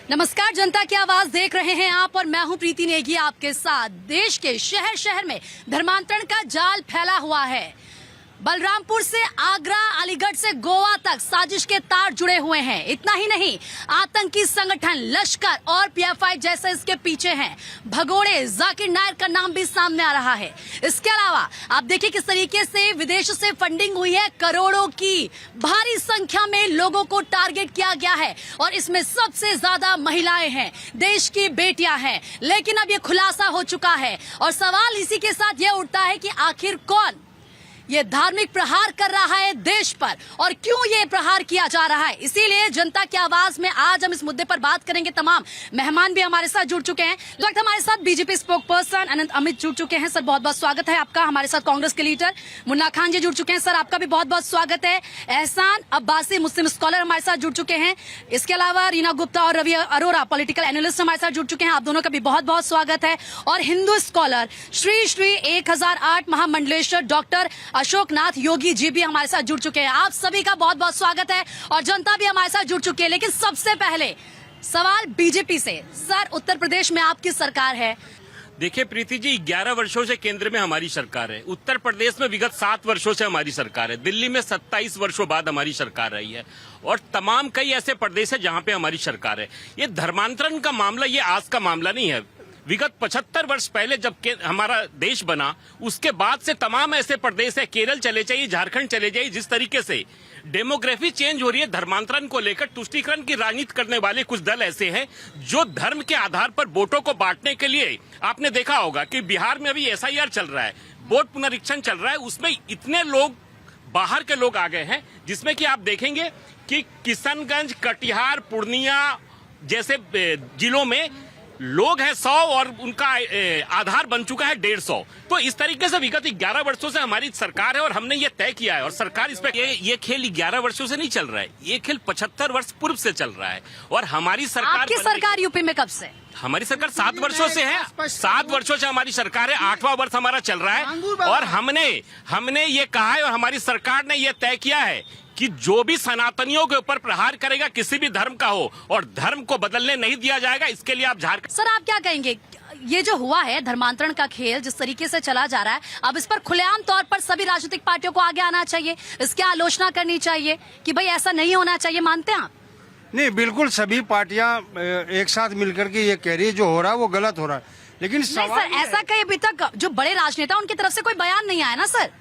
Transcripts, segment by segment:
नमस्कार, जनता की आवाज देख रहे हैं आप और मैं हूं प्रीति नेगी आपके साथ। देश के शहर शहर में धर्मांतरण का जाल फैला हुआ है। बलरामपुर से आगरा, अलीगढ़ से गोवा तक साजिश के तार जुड़े हुए हैं। इतना ही नहीं, आतंकी संगठन लश्कर और पीएफआई जैसे इसके पीछे हैं। भगोड़े जाकिर नायक का नाम भी सामने आ रहा है। इसके अलावा आप देखिए किस तरीके से विदेश से फंडिंग हुई है। करोड़ों की भारी संख्या में लोगों को टारगेट किया गया है और इसमें सबसे ज्यादा महिलाएं हैं, देश की बेटियां हैं। लेकिन अब ये खुलासा हो चुका है और सवाल इसी के साथ ये उठता है कि आखिर कौन ये धार्मिक प्रहार कर रहा है देश पर और क्यों ये प्रहार किया जा रहा है। इसीलिए जनता की आवाज में आज हम इस मुद्दे पर बात करेंगे। तमाम मेहमान भी हमारे साथ जुड़ चुके हैं। इस वक्त हमारे साथ बीजेपी स्पोक पर्सन अनंत अमित जुड़ चुके हैं। सर, बहुत बहुत स्वागत है आपका। हमारे साथ कांग्रेस के लीडर मुन्ना खान जी जुड़ चुके हैं। सर, आपका भी बहुत बहुत स्वागत है। एहसान अब्बासी मुस्लिम स्कॉलर हमारे साथ जुड़ चुके हैं। इसके अलावा रीना गुप्ता और रवि अरोरा पॉलिटिकल एनालिस्ट हमारे साथ जुड़ चुके हैं। आप दोनों का भी बहुत बहुत स्वागत है। और हिंदू स्कॉलर श्री श्री 1008 महामंडलेश्वर डॉक्टर अशोकनाथ योगी जी भी हमारे साथ जुड़ चुके हैं। आप सभी का बहुत बहुत स्वागत है और जनता भी हमारे साथ जुड़ चुकी है। लेकिन सबसे पहले सवाल बीजेपी से। सर, उत्तर प्रदेश में आपकी सरकार है। देखिए प्रीति जी, 11 वर्षों से केंद्र में हमारी सरकार है। उत्तर प्रदेश में विगत 7 वर्षों से हमारी सरकार है। दिल्ली में 27 वर्षों बाद हमारी सरकार रही है और तमाम कई ऐसे प्रदेश है जहां पे हमारी सरकार है। ये धर्मांतरण का मामला ये आज का मामला नहीं है। विगत 75 वर्ष पहले जब हमारा देश बना उसके बाद से तमाम ऐसे प्रदेश है, केरल चले जाइए, झारखंड चले जाइए, जिस तरीके से डेमोग्राफी चेंज हो रही है, धर्मांतरण को लेकर तुष्टीकरण की राजनीति करने वाले कुछ दल ऐसे हैं जो धर्म के आधार पर वोटों को बांटने के लिए, आपने देखा होगा कि बिहार में अभी एसआईआर चल रहा है, वोट पुनरीक्षण चल रहा है, उसमें इतने लोग बाहर के लोग आ गए हैं जिसमें कि आप देखेंगे कि किशनगंज, कटिहार, पूर्णिया जैसे जिलों में लोग हैं 100 और उनका आधार बन चुका है 150। तो इस तरीके से विगत 11 वर्षों से हमारी सरकार है और हमने ये तय किया है और सरकार इस पे ये खेल 11 वर्षों से नहीं चल रहा है, ये खेल 75 वर्ष पूर्व से चल रहा है। और हमारी सरकार, आपकी सरकार यूपी में कब से? हमारी सरकार 7 वर्षों से है। 7 वर्षों से हमारी सरकार है, 8वां वर्ष हमारा चल रहा है और हमने ये कहा है और हमारी सरकार ने ये तय किया है कि जो भी सनातनियों के ऊपर प्रहार करेगा, किसी भी धर्म का हो, और धर्म को बदलने नहीं दिया जाएगा। इसके लिए आप झारखंड। सर, आप क्या कहेंगे? ये जो हुआ है धर्मांतरण का खेल जिस तरीके से चला जा रहा है, अब इस पर खुलेआम तौर पर सभी राजनीतिक पार्टियों को आगे आना चाहिए, इसकी आलोचना करनी चाहिए कि भाई ऐसा नहीं होना चाहिए। मानते हैं आप? नहीं, बिल्कुल सभी पार्टियां एक साथ मिलकर के ये कह रही है जो हो रहा है वो गलत हो रहा है। लेकिन सर, ऐसा कहीं अभी तक जो बड़े राजनेता उनकी तरफ से कोई बयान नहीं आया ना सर।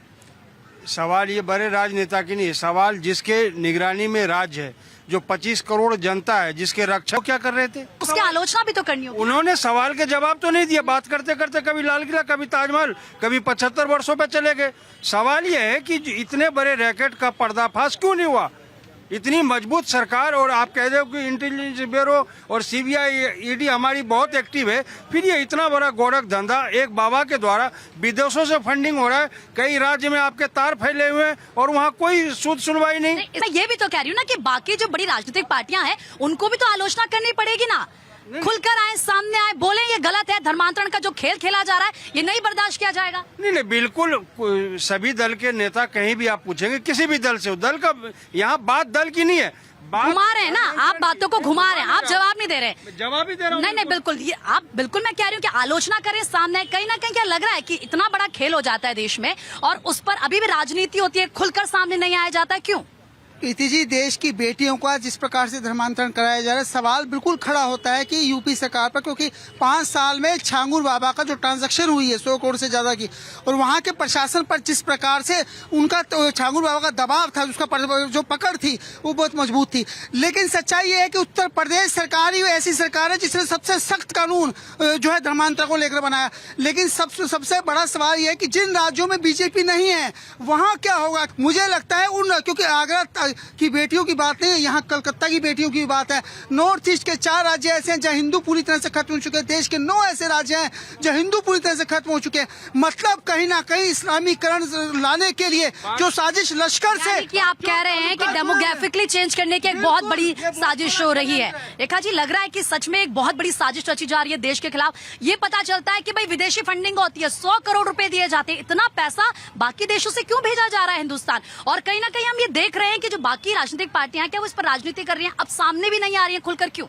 सवाल ये बड़े राजनेता की नहीं है, सवाल जिसके निगरानी में राज्य है, जो 25 करोड़ जनता है, जिसके रक्षक क्या कर रहे थे, उसकी आलोचना भी तो करनी होगी। उन्होंने सवाल के जवाब तो नहीं दिया। बात करते करते कभी लाल किला, कभी ताजमहल, कभी 75 वर्षों पे चले गए। सवाल ये है कि इतने बड़े रैकेट का पर्दाफाश क्यों नहीं हुआ? इतनी मजबूत सरकार और आप कह रहे हो कि इंटेलिजेंस ब्यूरो और सीबीआई, ईडी हमारी बहुत एक्टिव है, फिर ये इतना बड़ा गोरख धंधा एक बाबा के द्वारा विदेशों से फंडिंग हो रहा है। कई राज्य में आपके तार फैले हुए हैं और वहाँ कोई सुध सुनवाई नहीं। मैं ये भी तो कह रही हूँ ना कि बाकी जो बड़ी राजनीतिक पार्टियां हैं उनको भी तो आलोचना करनी पड़ेगी ना। खुलकर आए, सामने आए, बोले ये गलत है, धर्मांतरण का जो खेल खेला जा रहा है ये नहीं बर्दाश्त किया जाएगा। नहीं, बिल्कुल सभी दल के नेता कहीं भी आप पूछेंगे, किसी भी दल से, दल का यहाँ बात दल की नहीं है। घुमा रहे हैं ना आप, बातों को घुमा रहे हैं आप, जवाब नहीं दे रहे। जवाब ही दे रहा हूँ। नहीं, बिल्कुल ये आप, बिल्कुल मैं कह रही हूँ कि आलोचना करें, सामने कहीं ना कहीं क्या लग रहा है कि इतना बड़ा खेल हो जाता है देश में और उस पर अभी भी राजनीति होती है, खुलकर सामने नहीं आया जाता है। क्यों? प्रीति जी, देश की बेटियों का जिस प्रकार से धर्मांतरण कराया जा रहा है, सवाल बिल्कुल खड़ा होता है कि यूपी सरकार पर, क्योंकि 5 साल में छांगुर बाबा का जो ट्रांजैक्शन हुई है 100 करोड़ से ज्यादा की, और वहां के प्रशासन पर जिस प्रकार से उनका छांगुर बाबा का दबाव था, उसका जो पकड़ थी वो बहुत मजबूत थी। लेकिन सच्चाई ये है कि उत्तर प्रदेश सरकार ही ऐसी सरकार है जिसने सबसे सख्त कानून जो है धर्मांतरण को लेकर बनाया। लेकिन सबसे बड़ा सवाल ये है कि जिन राज्यों में बीजेपी नहीं है वहाँ क्या होगा। मुझे लगता है क्योंकि आगरा की बेटियों की बात नहीं है, यहाँ कलकत्ता की बेटियों की बात है। नॉर्थ ईस्ट के 4 राज्य ऐसे हैं जहाँ हिंदू पूरी तरह से खत्म हो चुके हैं। देश के 9 ऐसे राज्य हैं जहाँ हिंदू पूरी तरह से खत्म हो चुके हैं। मतलब कहीं ना कहीं इस्लामीकरण लाने के लिए जो साजिश लश्कर से, कि आप कह रहे हैं कि डेमोग्राफिकली चेंज करने की एक बहुत बड़ी साजिश हो रही है। रेखा जी, लग रहा है कि सच में एक बहुत बड़ी साजिश रची जा रही है देश के खिलाफ। ये पता चलता है कि भाई विदेशी फंडिंग होती है, 100 करोड़ रुपए दिए जाते हैं। इतना पैसा बाकी देशों से क्यों भेजा जा रहा है हिंदुस्तान? और कहीं ना कहीं हम ये देख रहे हैं कि जो बाकी राजनीतिक पार्टियां क्या वो इस पर राजनीति कर रही हैं, अब सामने भी नहीं आ रही हैं खुलकर। क्यों?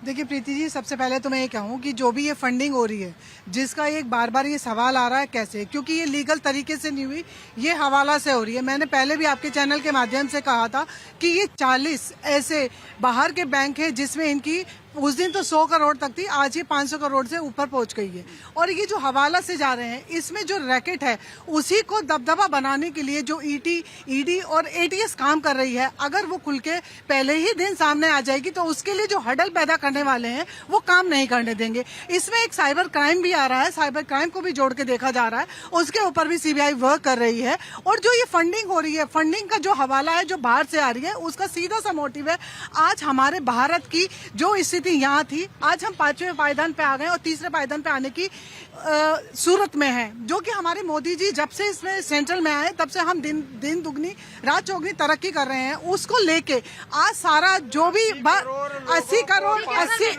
देखिए प्रीति जी, सबसे पहले तो मैं ये कहूँ कि जो भी ये फंडिंग हो रही है, जिसका एक बार बार ये सवाल आ रहा है कैसे, क्योंकि ये लीगल तरीके से नहीं हुई, ये हवाला से हो रही है। मैंने पहले भी आपके चैनल के माध्यम से कहा था कि ये 40 ऐसे बाहर के बैंक हैं जिसमें इनकी उस दिन तो 100 करोड़ तक थी, आज ये 500 करोड़ से ऊपर पहुंच गई है। और ये जो हवाला से जा रहे हैं, इसमें जो रैकेट है उसी को दबदबा बनाने के लिए जो ईडी और एटीएस काम कर रही है, अगर वो खुल के पहले ही दिन सामने आ जाएगी तो उसके लिए जो हडल पैदा करने वाले हैं वो काम नहीं करने देंगे। इसमें एक साइबर क्राइम भी आ रहा है, साइबर क्राइम को भी जोड़ के देखा जा रहा है, उसके ऊपर भी सीबीआई वर्क कर रही है। और जो ये फंडिंग हो रही है, फंडिंग का जो हवाला है जो बाहर से आ रही है, उसका सीधा सा मोटिव है आज हमारे भारत की जो स्थिति यहाँ थी, आज हम 5वें पायदान पे आ गए और 3रे पायदान पे आने की सूरत में है, जो कि हमारे मोदी जी जब से इसमें सेंट्रल में आए तब से हम दिन दुगनी रात चौगनी तरक्की कर रहे हैं। उसको लेके आज सारा जो भी 80 करोड़ 80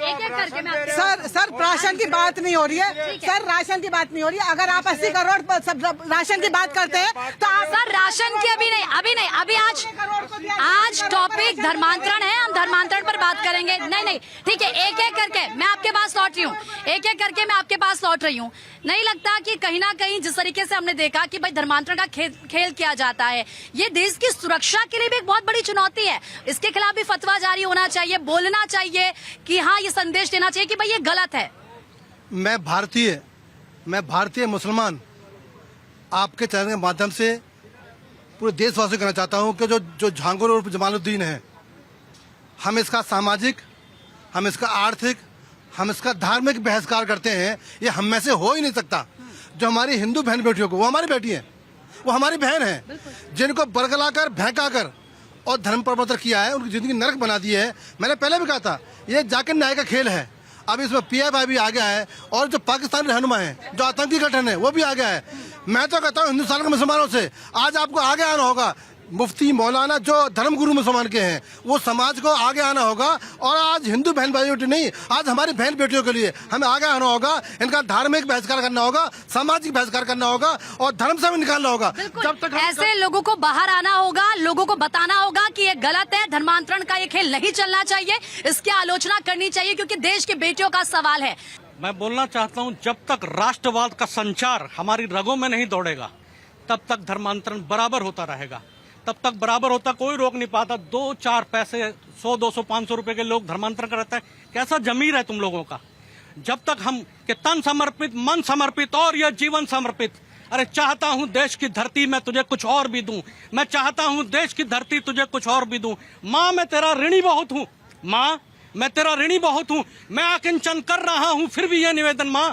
सर राशन की बात नहीं हो रही है, सर राशन की बात नहीं हो रही है। अगर आप 80 करोड़ राशन की बात करते हैं तो आप सर राशन की अभी नहीं, अभी आज टॉपिक धर्मांतरण है, हम धर्मांतरण पर बात करेंगे। नहीं ठीक है, एक एक करके मैं आपके पास लौट रही हूँ, एक एक करके मैं आपके पास लौट रही हूँ। नहीं लगता कि कहीं ना कहीं जिस तरीके से हमने देखा कि भाई धर्मांतरण का खेल किया जाता है, ये देश की सुरक्षा के लिए भी एक बहुत बड़ी चुनौती है। इसके खिलाफ भी फतवा जारी होना चाहिए, बोलना चाहिए कि हाँ, ये संदेश देना चाहिए कि भाई ये गलत है। मैं भारतीय मुसलमान आपके चैनल के माध्यम से पूरे देशवासियों को कहना चाहता हूँ कि जो झांगुर और जमालुद्दीन है, हम इसका सामाजिक, हम इसका आर्थिक, हम इसका धार्मिक बहिष्कार करते हैं। ये हम में से हो ही नहीं सकता। जो हमारी हिंदू बहन बेटियों को, वो हमारी बेटी है, वो हमारी बहन है, जिनको बरगलाकर भहकाकर और धर्म प्रवर्तन किया है, उनकी जिंदगी नरक बना दी है। मैंने पहले भी कहा था ये जाकिर नायक का खेल है। अब इसमें पीएफआई भी आ गया है और जो पाकिस्तानी रहनुमा है, जो आतंकी गठन है, वो भी आ गया है। मैं तो कहता हूँ हिंदुस्तान के मुसलमानों से आज आपको आगे आना होगा। मुफ्ती मौलाना जो धर्म गुरु मुसलमान के हैं, वो समाज को आगे आना होगा। और आज हिंदू बहन भाइयों नहीं, आज हमारी बहन बेटियों के लिए हमें आगे आना होगा। इनका धार्मिक बहिष्कार करना होगा, सामाजिक बहिष्कार करना होगा और धर्म से भी निकालना होगा। जब तक ऐसे लोगों को बाहर आना होगा, लोगों को बताना होगा कि ये गलत है, धर्मांतरण का ये खेल नहीं चलना चाहिए, इसकी आलोचना करनी चाहिए, क्योंकि देश की बेटियों का सवाल है। मैं बोलना चाहता हूं, जब तक राष्ट्रवाद का संचार हमारी रगों में नहीं दौड़ेगा, तब तक धर्मांतरण बराबर होता रहेगा, तब तक बराबर होता, कोई रोक नहीं पाता। 2-4 पैसे 100, 200, 500 रुपए के लोग धर्मांतरण करते हैं। कैसा जमीर है तुम लोगों का? जब तक हम के तन समर्पित, मन समर्पित और यह जीवन समर्पित। अरे चाहता हूं देश की धरती मैं तुझे कुछ और भी दूं, मैं चाहता हूं देश की धरती तुझे कुछ और भी दूं। माँ मैं तेरा ऋणी बहुत हूँ, माँ मैं तेरा ऋणी बहुत हूँ। मैं आकिंचन कर रहा हूँ फिर भी यह निवेदन, माँ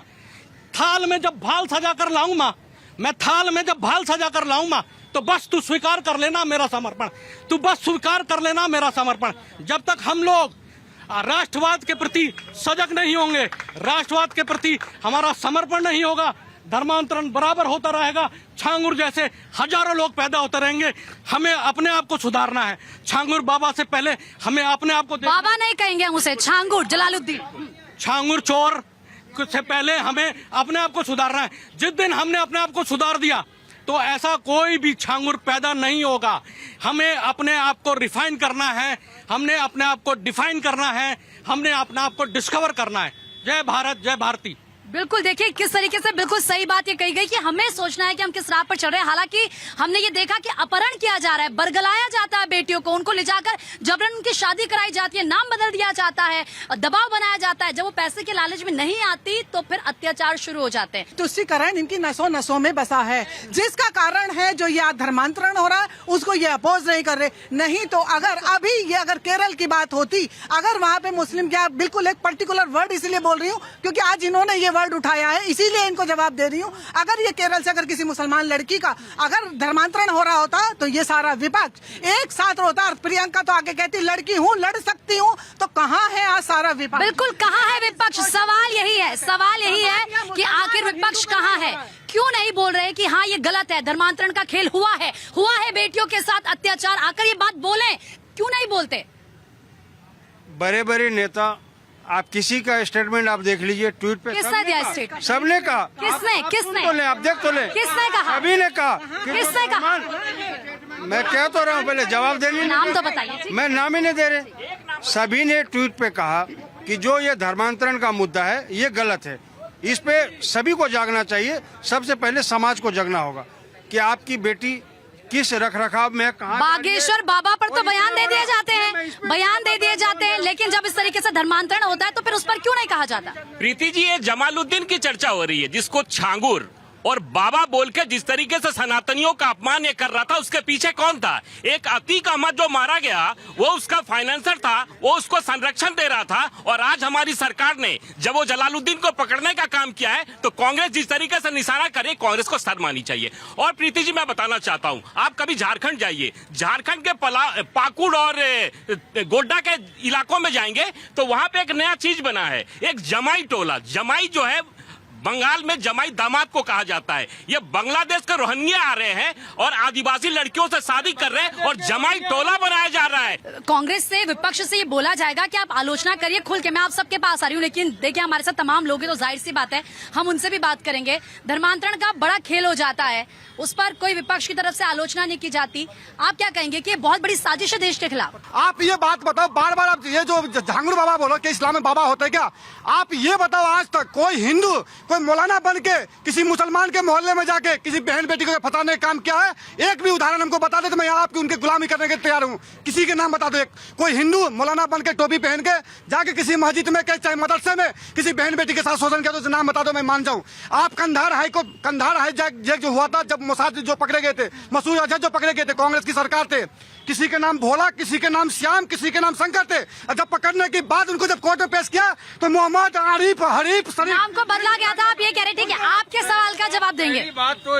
थाल में जब भाल सजा कर लाऊं, माँ मैं थाल में जब भाल सजा कर लाऊं, माँ तो बस तू स्वीकार कर लेना मेरा समर्पण, तू बस स्वीकार कर लेना मेरा समर्पण। जब तक हम लोग राष्ट्रवाद के प्रति सजग नहीं होंगे, राष्ट्रवाद के प्रति हमारा समर्पण नहीं होगा, धर्मांतरण बराबर होता रहेगा। छांगुर जैसे हजारों लोग पैदा होते रहेंगे। हमें अपने आप को सुधारना है। छांगुर बाबा से पहले हमें अपने आप को, बाबा नहीं कहेंगे हम उसे, छांगुर जलालुद्दीन, छांगुर चोर से पहले हमें अपने आप को सुधारना है। जिस दिन हमने अपने आप को सुधार दिया तो ऐसा कोई भी छांगुर पैदा नहीं होगा। हमें अपने आप को रिफाइन करना है, हमने अपने आप को डिफाइन करना है, हमने अपने आप को डिस्कवर करना है। जय भारत, जय भारती। बिल्कुल, देखिए किस तरीके से बिल्कुल सही बात ये कही गई कि हमें सोचना है कि हम किस राह पर चल रहे हैं। हालांकि हमने ये देखा कि अपहरण किया जा रहा है, बरगलाया जाता है बेटियों को, उनको ले जाकर जबरन उनकी शादी कराई जाती है, नाम बदल दिया जाता है, दबाव बनाया जाता है। जब वो पैसे के लालच में नहीं आती तो फिर अत्याचार शुरू हो जाते हैं। तुष्टीकरण इनकी नसों नसों में बसा है, जिसका कारण है जो ये धर्मांतरण हो रहा है उसको ये अपोज नहीं कर रहे। नहीं तो अगर केरल की बात होती, अगर वहाँ पे मुस्लिम, क्या बिल्कुल एक पर्टिकुलर वर्ड इसलिए बोल रही हूँ क्योंकि आज इन्होंने ये वर्ड उठाया है, इसीलिए इनको जवाब दे रही हूँ। अगर ये केरल से अगर किसी मुसलमान लड़की का अगर धर्मांतरण हो रहा होता तो ये सारा विपक्ष एक साथ रोता। प्रियंका तो आगे कहती लड़की हूँ, लड़ सकती हूँ, तो कहाँ है आज सारा विपक्ष? बिल्कुल, कहाँ है विपक्ष? सवाल यही है कि आखिर विपक्ष कहाँ है? क्यों नहीं बोल रहे कि हाँ ये गलत है, धर्मांतरण का खेल हुआ है बेटियों के साथ अत्याचार, आकर ये बात बोले, क्यों नहीं बोलते? बड़े बड़े नेता, आप किसी का स्टेटमेंट आप देख लीजिए, ट्वीट पे किसने दिया स्टेटमेंट? सबने कहा। किसने तो ले, आप देख तो ले, किसने कहा? सभी ने कहा। किसने कहा? मैं कह तो रहा हूँ, पहले जवाब देने, नाम तो बताइए। मैं नाम ही नहीं दे रहे। सभी ने ट्वीट पे कहा कि जो ये धर्मांतरण का मुद्दा है ये गलत है। इस पे सभी को जागना चाहिए। सबसे पहले समाज को जगना होगा कि आपकी बेटी किस रखरखाव में कहाँ बागेश्वर बाबा पर तो बयान दे दिए जाते हैं, लेकिन जब इस तरीके से धर्मांतरण होता है तो फिर उस पर क्यों नहीं कहा जाता? प्रीति जी, ये जमालुद्दीन की चर्चा हो रही है, जिसको छांगुर और बाबा बोल के जिस तरीके से सनातनियों का अपमान ये कर रहा था, उसके पीछे कौन था? एक अतीक अहमद जो मारा गया, वो उसका फाइनेंसर था, वो उसको संरक्षण दे रहा था। और आज हमारी सरकार ने जब वो जलालुद्दीन को पकड़ने का काम किया है, तो कांग्रेस जिस तरीके से निशाना करे, कांग्रेस को शर्म आनी चाहिए। और प्रीति जी, मैं बताना चाहता हूँ, आप कभी झारखंड जाइए, झारखंड के पाकुड़ और गोड्डा के इलाकों में जाएंगे तो वहां पे एक नया चीज बना है, एक जमाई टोला। जमाई जो है, बंगाल में जमाई दामाद को कहा जाता है। ये बांग्लादेश के रोहिंग्या आ रहे हैं और आदिवासी लड़कियों से शादी कर रहे हैं और जमाई टोला बनाया जा रहा है। कांग्रेस से, विपक्ष से ये बोला जाएगा कि आप आलोचना करिए खुल के, मैं आप सबके पास आ रही हूँ, लेकिन देखिए हमारे साथ तमाम लोग हैं तो जाहिर सी बात है हम उनसे भी बात करेंगे। धर्मांतरण का बड़ा खेल हो जाता है, उस पर कोई विपक्ष की तरफ से आलोचना नहीं की जाती। आप क्या कहेंगे कि ये बहुत बड़ी साजिश है देश के खिलाफ? आप ये बात बताओ, बार बार आप ये जो झांगुर बाबा बोलो कि इस्लाम में बाबा होते क्या? आप ये बताओ, आज तक कोई हिंदू, कोई मौलाना बन के किसी मुसलमान के मोहल्ले में जाके किसी बहन बेटी को फंसाने का काम किया है? एक भी उदाहरण हमको बता दे तो मैं आपकी उनकी गुलामी करने के तैयार हूँ। किसी के नाम बता दो। एक कोई हिंदू मौलाना बन के टोपी पहन के जाके किसी मस्जिद में, चाहे मदरसे में, किसी बहन बेटी के साथ शोषण किया तो नाम बता दो, मैं मान जाऊँ। आप कंधार हाईजैक जो हुआ था, जब मोसाद जो पकड़े गए थे, मसूद अजहर जो पकड़े गए थे, कांग्रेस की सरकार थे, किसी के नाम भोला, किसी के नाम श्याम, किसी के नाम शंकर थे। और जब पकड़ने के बाद उनको जब कोर्ट में पेश किया तो मोहम्मद आरिफ हरीफ शरीफ नाम को बदला गया था। आप ये कह रहे थे कि आपके सवाल का जवाब देंगे। मेरी बात तो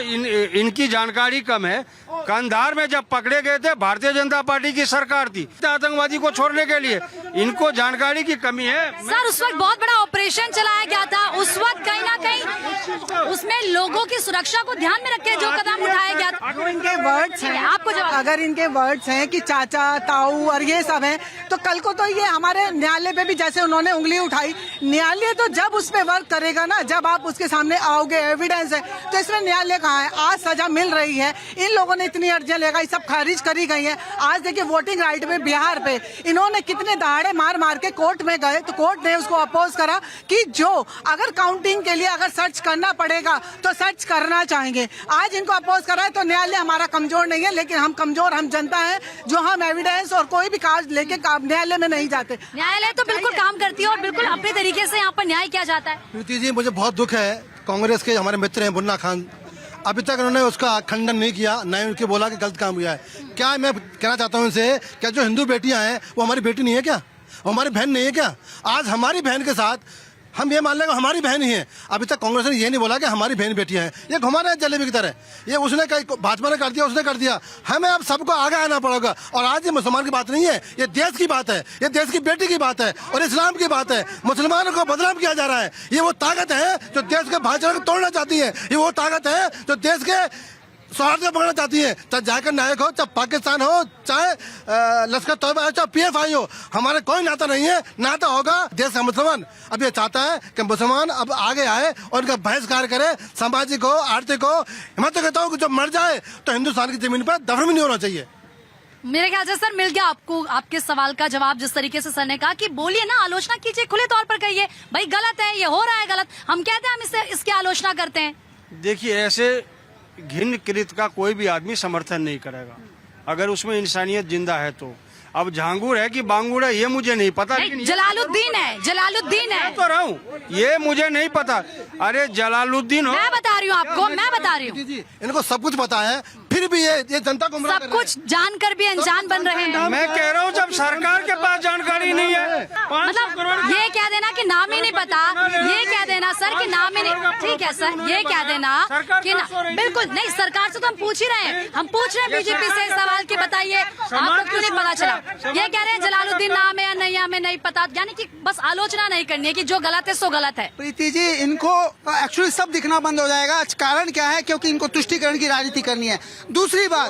इनकी जानकारी कम है। कंधार में जब पकड़े गए थे, भारतीय जनता पार्टी की सरकार थी आतंकवादी को छोड़ने के लिए। इनको जानकारी की कमी है। सर, उस वक्त बहुत बड़ा ऑपरेशन चलाया गया था, उस वक्त कहीं ना कहीं उसमें लोगों की सुरक्षा को ध्यान में रख के जो कदम उठाया गया था। अगर इनके वर्ड्स हैं, आपको जवाब, अगर इनके वर्ड्स हैं कि चाचा, ताऊ और ये सब हैं, तो कल को तो ये हमारे न्यायालय पे भी जैसे उन्होंने उंगली उठाई, न्यायालय तो जब उस पे वर्क करेगा ना, जब आप उसके सामने आओगे, एविडेंस है, तो इसमें न्यायालय कहाँ है? आज सजा मिल रही है, इन लोगों ने इतनी अर्जियां लगाई, सब खारिज करी गई हैं। आज देखिए वोटिंग राइट में बिहार पे इन्होंने कितने दहाड़े मार मार के कोर्ट में गए, तो कोर्ट ने उसको अपोज करा कि जो अगर काउंटिंग के लिए अगर सर्च करना पड़ेगा तो सर्च करना चाहेंगे। आज इनको अपोज करा है, तो न्यायालय हमारा कमजोर नहीं है, लेकिन हम कमजोर, हम जनता है जो हम एविडेंस और कोई भी कागज लेके न्यायालय में नहीं जाते। न्यायालय तो बिल्कुल काम करती है और बिल्कुल अपने तरीके से यहाँ पर न्याय किया जाता है। प्रीति जी, मुझे बहुत दुख है, कांग्रेस के हमारे मित्र हैं मुन्ना खान, अभी तक उन्होंने उसका खंडन नहीं किया, न ही उनके बोला कि गलत काम हुआ है। क्या मैं कहना चाहता हूँ उनसे, क्या जो हिंदू बेटियां हैं वो हमारी बेटी नहीं है क्या? वो हमारी बहन नहीं है क्या? आज हमारी बहन के साथ हम ये मान लेंगे हमारी बहन ही है। अभी तक कांग्रेस ने ये नहीं बोला कि हमारी बहन बेटियां हैं। ये घुमा रहे हैं जलेबी की तरह। ये उसने भाजपा ने कर दिया, उसने कर दिया। हमें अब सबको आगे आना पड़ेगा। और आज ये मुसलमान की बात नहीं है, ये देश की बात है, ये देश की बेटी की बात है और इस्लाम की बात है। मुसलमानों को बदनाम किया जा रहा है। ये वो ताकत है जो देश के भाईचारे को तोड़ना चाहती है। ये वो ताकत है जो देश के सौहार्द को पकड़ना चाहती है। चाहे जाकर नायक हो, चाहे पाकिस्तान हो, चाहे लश्कर तोयबा हो, चाहे PFI हो, हमारे कोई नाता नहीं है। नाता होगा देश का मुसलमान। अब ये चाहता है कि मुसलमान अब आगे आए और उनका बहिष्कार करे, सामाजिक हो, आर्थिक हो। मैं तो कहता हूँ कि जो मर जाए तो हिंदुस्तान की जमीन पर दफन भी नहीं होना चाहिए। मेरे ख्याल से सर मिल गया आपको आपके सवाल का जवाब। जिस तरीके से सर ने कहा कि बोलिए ना, आलोचना कीजिए, खुले तौर पर कहिए भाई गलत है, ये हो रहा है गलत, हम कहते हैं हम इसकी आलोचना करते हैं। देखिए, ऐसे घिन कृत का कोई भी आदमी समर्थन नहीं करेगा अगर उसमें इंसानियत जिंदा है तो। अब झांगुर है कि बांगुर है ये मुझे नहीं पता, लेकिन जलालुद्दीन है, जलालुद्दीन है तो रहा हूँ, ये मुझे नहीं पता। अरे जलालुद्दीन हो, मैं बता रही हूँ आपको, मैं बता रही हूँ। जी, इनको सब कुछ पता है, फिर भी ये जनता को सब कुछ जानकर भी अनजान बन रहे हैं। मैं कह रहा हूँ जब सरकार के पास जानकारी नहीं है, मतलब ये कह देना कि नाम ही नहीं पता, ये कह देना सर कि नाम ही नहीं, ठीक है सर, ये कह देना कि बिल्कुल नहीं, सरकार से तो हम पूछ ही रहे हैं, हम पूछ रहे हैं बीजेपी से सवाल की बताइए आपको क्यों नहीं पता चला। ये कह रहे हैं जलालुद्दीन नाम है या नहीं, हमें नहीं पता, यानी कि बस आलोचना नहीं करनी है कि जो गलत है सो गलत है। प्रीति जी, इनको एक्चुअली सब दिखना बंद हो जाएगा। कारण क्या है? क्योंकि इनको तुष्टीकरण की राजनीति करनी है। दूसरी बात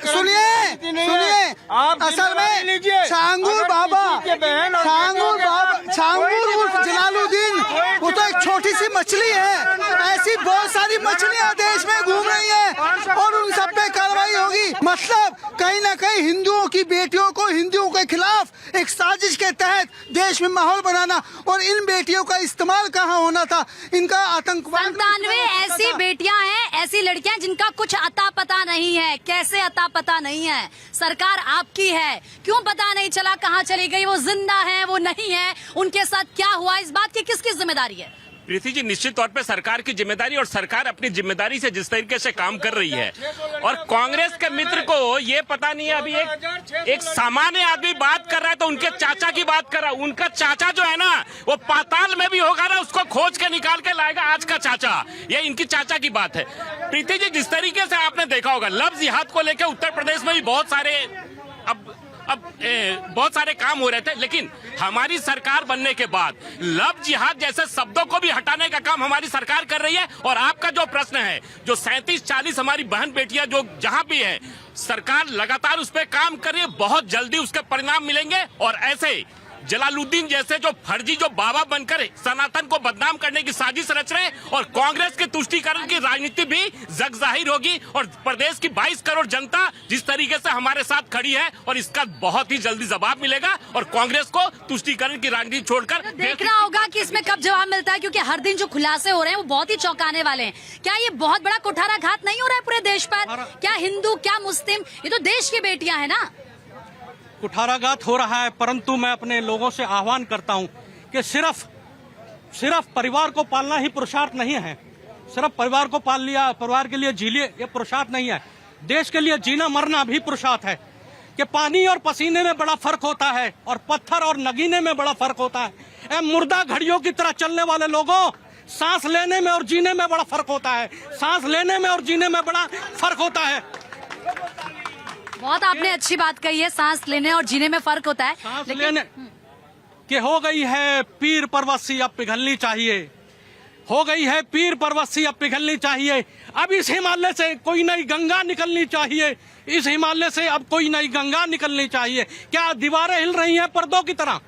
सुनिए, असल में छांगुर बाबा, छांगुर उर्फ जलालुद्दीन, वो तो एक छोटी सी मछली है। ऐसी बहुत सारी मछलियां देश में घूम रही है और उन सब पे कार्रवाई होगी। मतलब कहीं ना कहीं हिंदुओं की बेटियों को हिंदुओं के खिलाफ एक साजिश के तहत देश में माहौल बनाना, और इन बेटियों का इस्तेमाल कहाँ होना था, इनका आतंकवाद। 97 ऐसी बेटियां हैं, ऐसी लड़कियां जिनका कुछ अता पता नहीं है। कैसे अता पता नहीं है? सरकार आपकी है, क्यों पता नहीं चला कहाँ चली गई? वो जिंदा है, वो नहीं है, उनके साथ क्या हुआ? इस बात की किसकी जिम्मेदारी है? प्रीति जी, निश्चित तौर पे सरकार की जिम्मेदारी, और सरकार अपनी जिम्मेदारी से जिस तरीके से काम कर रही है, और कांग्रेस के मित्र को ये पता नहीं है। अभी एक सामान्य आदमी बात कर रहा है तो उनके चाचा की बात कर रहा है। उनका चाचा जो है ना, वो पाताल में भी होगा ना, उसको खोज के निकाल के लाएगा आज का चाचा। ये इनकी चाचा की बात है। प्रीति जी, जिस तरीके से आपने देखा होगा, लव जिहाद को लेकर उत्तर प्रदेश में भी बहुत सारे बहुत सारे काम हो रहे थे, लेकिन हमारी सरकार बनने के बाद लव जिहाद जैसे शब्दों को भी हटाने का काम हमारी सरकार कर रही है। और आपका जो प्रश्न है, जो 37-40 हमारी बहन बेटियां जो जहां भी है, सरकार लगातार उस पर काम कर रही है। बहुत जल्दी उसके परिणाम मिलेंगे। और ऐसे जलालुद्दीन जैसे जो फर्जी जो बाबा बनकर सनातन को बदनाम करने की साजिश रच रहे हैं, और कांग्रेस के तुष्टीकरण की राजनीति भी जग जाहिर होगी। और प्रदेश की 22 करोड़ जनता जिस तरीके से हमारे साथ खड़ी है, और इसका बहुत ही जल्दी जवाब मिलेगा। और कांग्रेस को तुष्टीकरण की राजनीति छोड़कर देखना होगा कि इसमें कब जवाब मिलता है, क्योंकि हर दिन जो खुलासे हो रहे हैं वो बहुत ही चौंकाने वाले हैं। क्या ये बहुत बड़ा कुठाराघात नहीं हो रहा है पूरे देश पर? क्या हिंदू, क्या मुस्लिम, ये तो देश की बेटियां हैं ना। कुठाराघात हो रहा है, परंतु मैं अपने लोगों से आह्वान करता हूं कि सिर्फ परिवार को पालना ही पुरुषार्थ नहीं है। सिर्फ परिवार को पाल लिया, परिवार के लिए जी लिए, ये पुरुषार्थ नहीं है। देश के लिए जीना मरना भी पुरुषार्थ है। कि पानी और पसीने में बड़ा फर्क होता है, और पत्थर और नगीने में बड़ा फर्क होता है। मुर्दा घड़ियों की तरह चलने वाले लोगों, सांस लेने में और जीने में बड़ा फर्क होता है। सांस लेने में और जीने में बड़ा फर्क होता है। बहुत आपने अच्छी बात कही है, सांस लेने और जीने में फर्क होता है। सांस लेने कि हो गई है पीर परवसी, अब पिघलनी चाहिए। हो गई है पीर परवसी, अब पिघलनी चाहिए। अब इस हिमालय से कोई नई गंगा निकलनी चाहिए। इस हिमालय से अब कोई नई गंगा निकलनी चाहिए। क्या दीवारें हिल रही हैं पर्दों की तरह?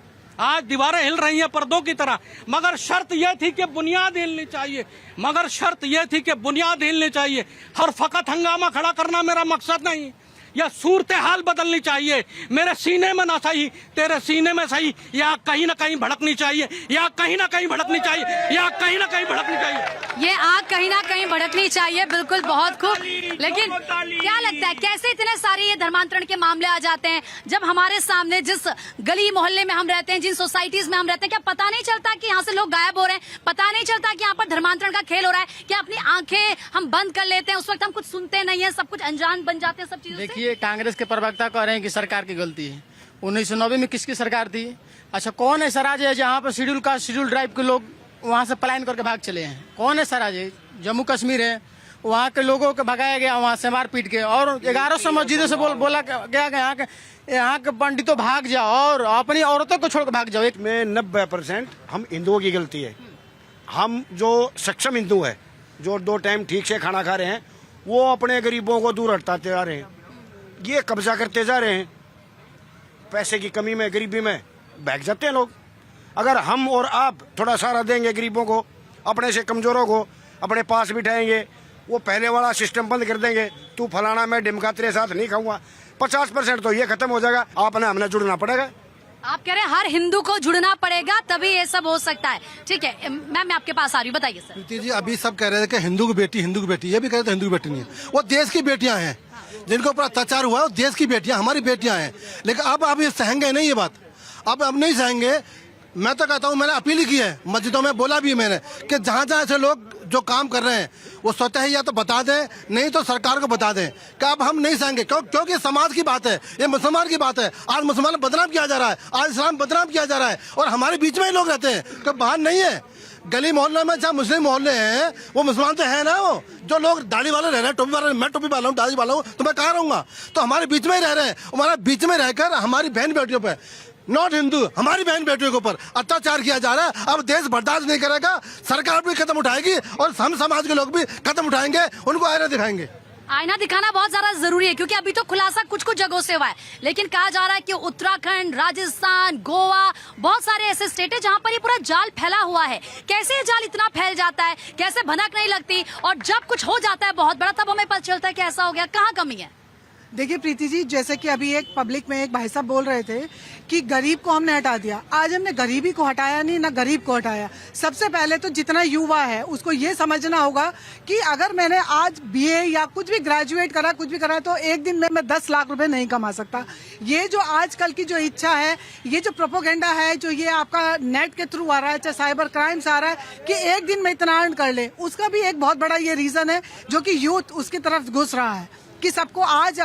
आज दीवारें हिल रही हैं पर्दों की तरह, मगर शर्त यह थी कि बुनियाद हिलनी चाहिए। मगर शर्त यह थी कि बुनियाद हिलनी चाहिए। हर फकत हंगामा खड़ा करना मेरा मकसद नहीं। या सूरत हाल बदलनी चाहिए। मेरे सीने में ना सही, तेरे सीने में सही, या कहीं ना कहीं भड़कनी चाहिए, या कहीं ना कहीं भड़कनी चाहिए, या कहीं ना कहीं भड़कनी चाहिए। ये आग कहीं ना कहीं भड़कनी चाहिए, बिल्कुल, बहुत खूब। लेकिन क्या लगता है कैसे इतने सारे ये धर्मांतरण के मामले आ जाते हैं, जब हमारे सामने जिस गली मोहल्ले में हम रहते हैं, जिन सोसाइटीज में हम रहते हैं, क्या पता नहीं चलता कि यहाँ से लोग गायब हो रहे हैं? पता नहीं चलता कि यहाँ पर धर्मांतरण का खेल हो रहा है? क्या अपनी आंखें हम बंद कर लेते हैं, उस वक्त हम कुछ सुनते नहीं है, सब कुछ अनजान बन जाते हैं सब चीजों से? ये कांग्रेस के प्रवक्ता कह रहे हैं कि सरकार की गलती है। 1990 में किसकी सरकार थी? अच्छा, कौन ऐसा राज्य है जहाँ पर शेड्यूल कास्ट शेड्यूल ट्राइब के लोग वहाँ से पलायन करके भाग चले हैं? कौन ऐसा राज्य है? जम्मू कश्मीर है, वहाँ के लोगों को भगाया गया वहाँ से मार पीट के, और 1100 मस्जिदों से बोला गया कि यहाँ के पंडितों भाग जाओ और अपनी औरतों को छोड़कर भाग जाओ। में 90% हम हिंदुओं की गलती है। हम जो सक्षम हिंदू है, जो 2 टाइम ठीक से खाना खा रहे हैं, वो अपने गरीबों को दूर हटाते जा रहे हैं। ये कब्जा करते जा रहे हैं। पैसे की कमी में, गरीबी में बहक जाते हैं लोग। अगर हम और आप थोड़ा सहारा देंगे गरीबों को, अपने से कमजोरों को अपने पास बिठाएंगे, वो पहले वाला सिस्टम बंद कर देंगे, तू फलाना मैं डिमका तेरे साथ नहीं खाऊंगा, 50% तो ये खत्म हो जाएगा। आपने हमने जुड़ना पड़ेगा। आप कह रहे हैं हर हिंदू को जुड़ना पड़ेगा, तभी ये सब हो सकता है। ठीक है मैम, मैं आपके पास आ रही हूँ, बताइए सर। प्रीति जी, अभी सब कह रहे थे कि हिंदू की बेटी, ये भी कह रहे थे हिंदू की बेटी नहीं है, वो देश की बेटियां हैं। जिनको ऊपर अत्याचार हुआ है वो देश की बेटियां, हमारी बेटियां हैं। लेकिन अब ये सहेंगे नहीं, ये बात अब नहीं सहेंगे। मैं तो कहता हूँ, मैंने अपील ही की है, मस्जिदों में बोला भी मैंने कि जहाँ जहाँ ऐसे लोग जो काम कर रहे हैं वो स्वतः ही या तो बता दें, नहीं तो सरकार को बता दें कि अब हम नहीं सहेंगे। क्योंकि समाज की बात है, ये मुसलमान की बात है। आज मुसलमान बदनाम किया जा रहा है, आज इस्लाम बदनाम किया जा रहा है, और हमारे बीच में ही लोग रहते हैं, कोई बाहर नहीं है। गली मोहल्ले में जहाँ मुस्लिम मोहल्ले हैं वो मुसलमान तो है ना, वो जो लोग दाढ़ी वाले रह रहे हैं, टोपी वाले, मैं टोपी वाला हूँ, दाढ़ी वाला हूँ, तो मैं कहाँ रहूंगा? तो हमारे बीच में ही रह रहे हैं। हमारे बीच में रहकर हमारी बहन बेटियों पर, नॉट हिंदू, हमारी बहन बेटियों के ऊपर अत्याचार किया जा रहा है। अब देश बर्दाश्त नहीं करेगा, सरकार भी कदम उठाएगी और हम समाज के लोग भी कदम उठाएंगे, उनको आईना दिखाएंगे। आईना दिखाना बहुत ज्यादा जरूरी है, क्योंकि अभी तो खुलासा कुछ कुछ जगहों से हुआ है, लेकिन कहा जा रहा है कि उत्तराखंड, राजस्थान, गोवा, बहुत सारे ऐसे स्टेट है जहां पर ये पूरा जाल फैला हुआ है। कैसे ये जाल इतना फैल जाता है, कैसे भनक नहीं लगती, और जब कुछ हो जाता है बहुत बड़ा, तब हमें पता चलता है कि ऐसा हो गया। कहाँ कमी है? देखिए प्रीति जी, जैसे कि अभी एक पब्लिक में एक भाई साहब बोल रहे थे कि गरीब को हमने हटा दिया। आज हमने गरीबी को हटाया नहीं, ना गरीब को हटाया। सबसे पहले तो जितना युवा है उसको ये समझना होगा कि अगर मैंने आज बीए या कुछ भी ग्रेजुएट करा, कुछ भी करा, तो एक दिन में मैं 10 लाख रुपए नहीं कमा सकता। ये जो आजकल की जो इच्छा है, ये जो प्रोपोगेंडा है, जो ये आपका नेट के थ्रू आ रहा है, चाहे साइबर क्राइम्स आ रहा है कि एक दिन में इतना अर्न कर ले, उसका भी एक बहुत बड़ा ये रीजन है जो कि यूथ उसकी तरफ घुस रहा है कि सबको आज